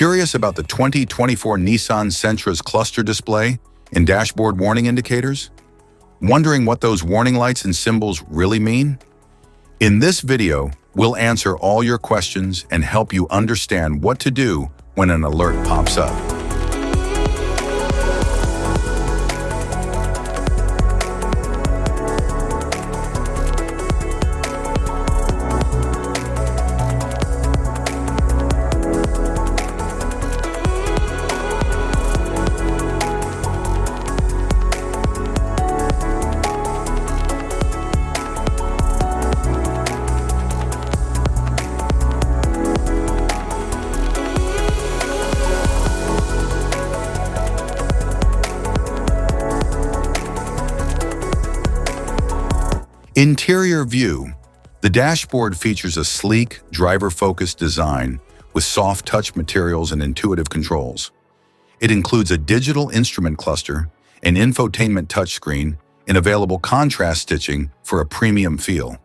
Curious about the 2024 Nissan Sentra's cluster display and dashboard warning indicators? Wondering what those warning lights and symbols really mean? In this video, we'll answer all your questions and help you understand what to do when an alert pops up. Interior view. The dashboard features a sleek, driver-focused design with soft touch materials and intuitive controls. It includes a digital instrument cluster, an infotainment touchscreen, and available contrast stitching for a premium feel.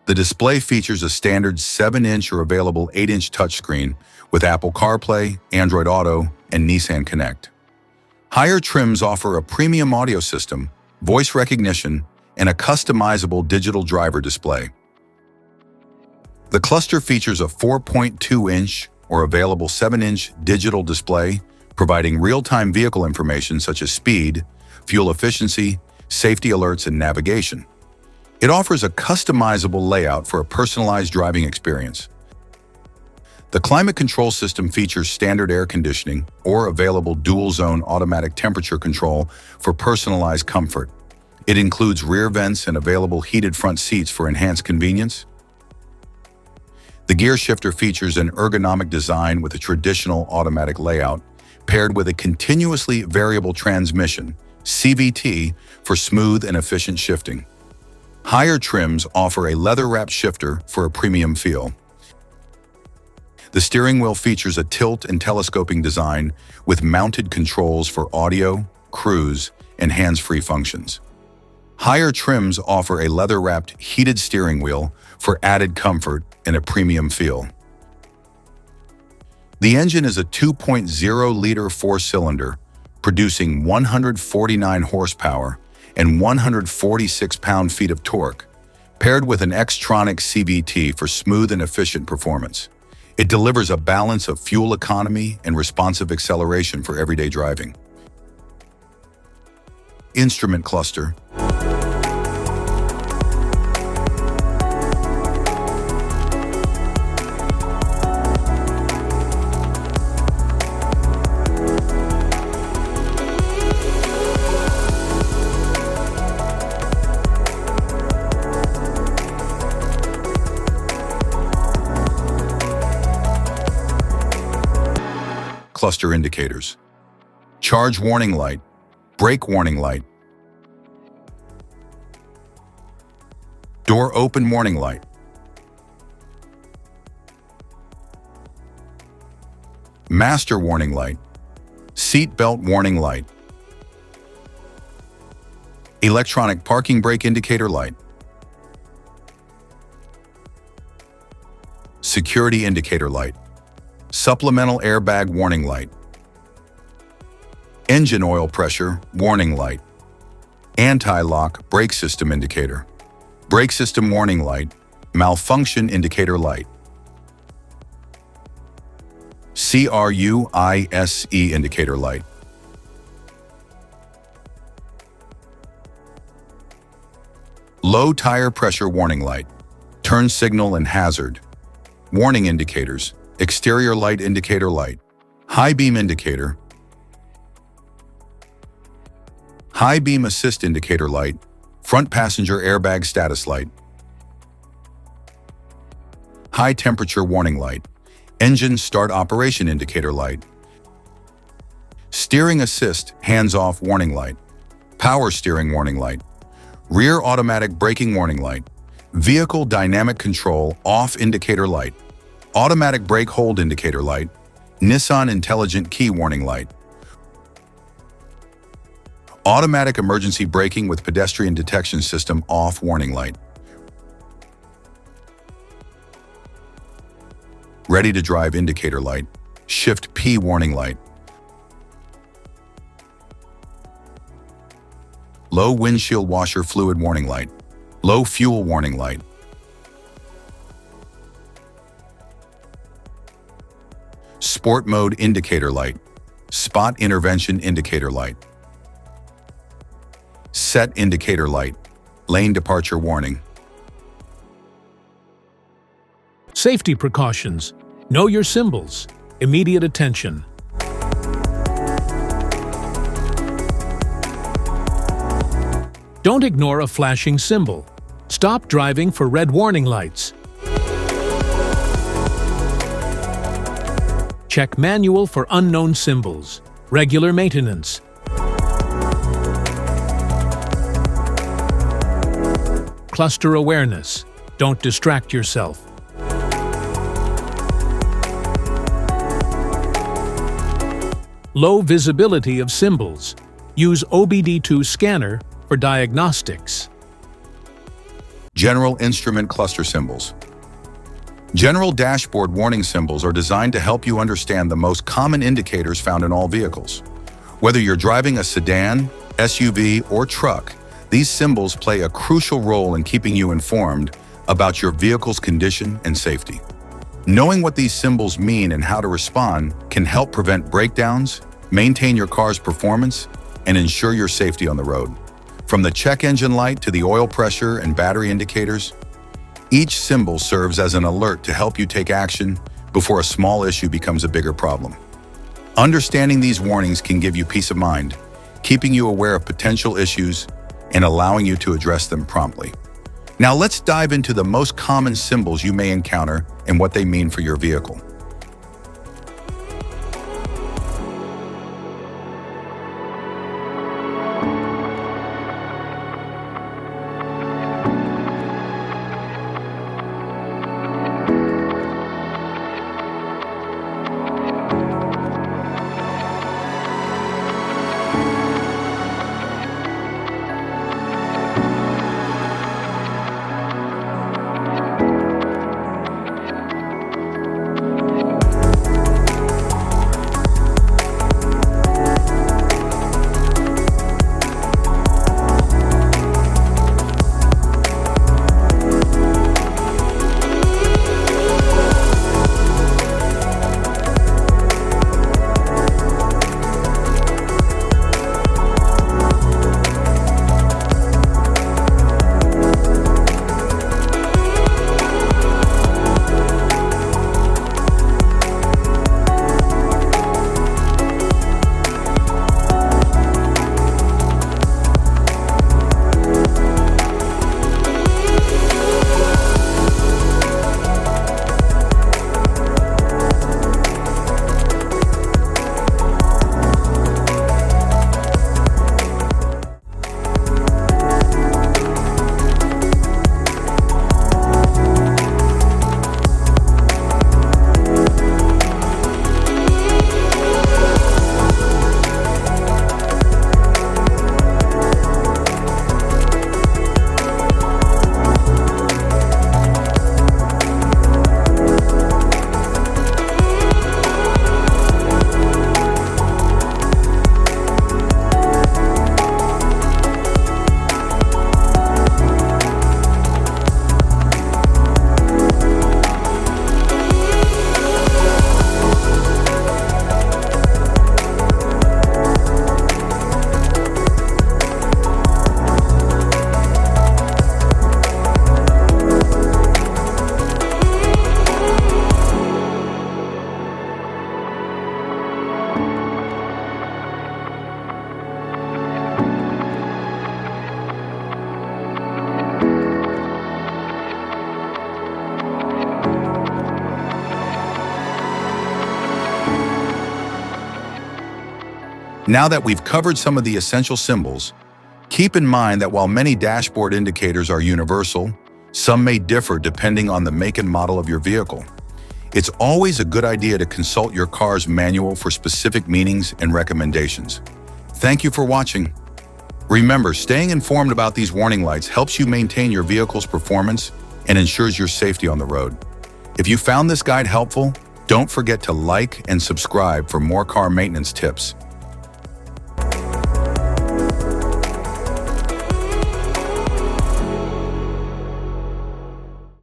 The display features a standard 7-inch or available 8-inch touchscreen with Apple CarPlay, Android Auto, and Nissan Connect. Higher trims offer a premium audio system, voice recognition, and a customizable digital driver display. The cluster features a 4.2-inch or available 7-inch digital display, providing real-time vehicle information such as speed, fuel efficiency, safety alerts, and navigation. It offers a customizable layout for a personalized driving experience. The climate control system features standard air conditioning or available dual-zone automatic temperature control for personalized comfort. It includes rear vents and available heated front seats for enhanced convenience. The gear shifter features an ergonomic design with a traditional automatic layout, paired with a continuously variable transmission, CVT, for smooth and efficient shifting. Higher trims offer a leather-wrapped shifter for a premium feel. The steering wheel features a tilt and telescoping design with mounted controls for audio, cruise, and hands-free functions. Higher trims offer a leather-wrapped heated steering wheel for added comfort and a premium feel. The engine is a 2.0-liter four-cylinder, producing 149 horsepower and 146 pound-feet of torque, paired with an Xtronic CVT for smooth and efficient performance. It delivers a balance of fuel economy and responsive acceleration for everyday driving. Instrument cluster. Cluster indicators. Charge warning light, brake warning light, door open warning light, master warning light, seat belt warning light, electronic parking brake indicator light, security indicator light, supplemental airbag warning light, engine oil pressure warning light, anti-lock brake system indicator, brake system warning light, malfunction indicator light, CRUISE indicator light, low tire pressure warning light, turn signal and hazard, warning indicators, exterior light indicator light, high beam indicator, high beam assist indicator light, front passenger airbag status light, high temperature warning light, engine start operation indicator light, steering assist hands-off warning light, power steering warning light, rear automatic braking warning light, vehicle dynamic control off indicator light, automatic brake hold indicator light, Nissan intelligent key warning light, automatic emergency braking with pedestrian detection system off warning light. Ready to drive indicator light. Shift P warning light. Low windshield washer fluid warning light. Low fuel warning light. Sport mode indicator light. Spot intervention indicator light. Set indicator light. Lane departure warning. Safety precautions. Know your symbols. Immediate attention. Don't ignore a flashing symbol. Stop driving for red warning lights. Check manual for unknown symbols. Regular maintenance. Cluster awareness. Don't distract yourself. Low visibility of symbols. Use OBD2 scanner for diagnostics. General instrument cluster symbols. General dashboard warning symbols are designed to help you understand the most common indicators found in all vehicles. Whether you're driving a sedan, SUV, or truck, these symbols play a crucial role in keeping you informed about your vehicle's condition and safety. Knowing what these symbols mean and how to respond can help prevent breakdowns, maintain your car's performance, and ensure your safety on the road. From the check engine light to the oil pressure and battery indicators, each symbol serves as an alert to help you take action before a small issue becomes a bigger problem. Understanding these warnings can give you peace of mind, keeping you aware of potential issues and allowing you to address them promptly. Now let's dive into the most common symbols you may encounter and what they mean for your vehicle. Now that we've covered some of the essential symbols, keep in mind that while many dashboard indicators are universal, some may differ depending on the make and model of your vehicle. It's always a good idea to consult your car's manual for specific meanings and recommendations. Thank you for watching. Remember, staying informed about these warning lights helps you maintain your vehicle's performance and ensures your safety on the road. If you found this guide helpful, Don't forget to like and subscribe for more car maintenance tips.